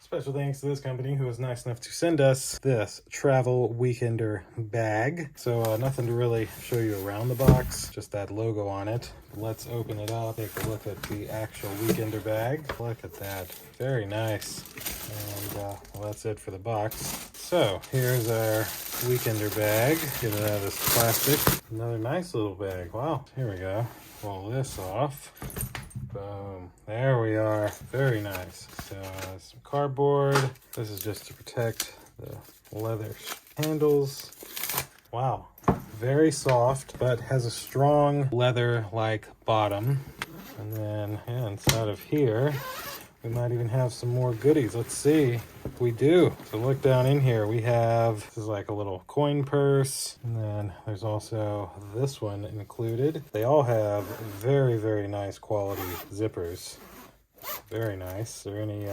Special thanks to this company who was nice enough to send us this travel weekender bag. So nothing to really show you around the box, just that logo on it. Let's open it up, take a look at the actual weekender bag. Look at that, very nice. And well, that's it for the box. So here's our weekender bag. Get it out of this plastic. Another nice little bag. Wow, here we go. Pull this off. Boom. There we are. Very nice. So some cardboard. This is just to protect the leather handles. Wow. Very soft, but has a strong leather-like bottom. And then inside of here, we might even have some more goodies. Let's see if we do. So look down in here. We have, this is like a little coin purse. And then there's also this one included. They all have very, very nice quality zippers. Very nice. Is there any,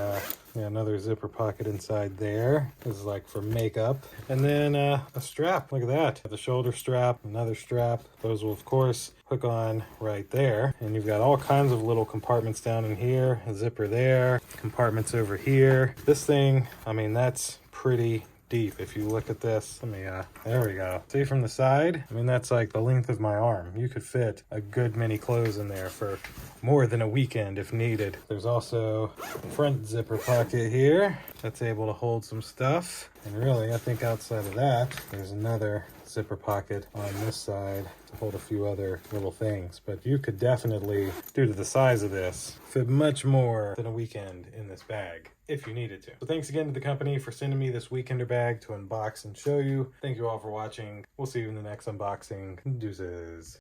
another zipper pocket inside there. This is like for makeup. And then a strap. Look at that. The shoulder strap, another strap. Those will, of course, hook on right there. And you've got all kinds of little compartments down in here. A zipper there. Compartments over here. This thing, I mean, that's pretty deep. If you look at this, there we go. See from the side? I mean, that's like the length of my arm. You could fit a good many clothes in there for more than a weekend if needed. There's also a front zipper pocket here that's able to hold some stuff. And really, I think outside of that, there's another zipper pocket on this side to hold a few other little things. But you could definitely, due to the size of this, fit much more than a weekend in this bag if you needed to. So thanks again to the company for sending me this weekender bag to unbox and show you. Thank you all for watching. We'll see you in the next unboxing. Deuces.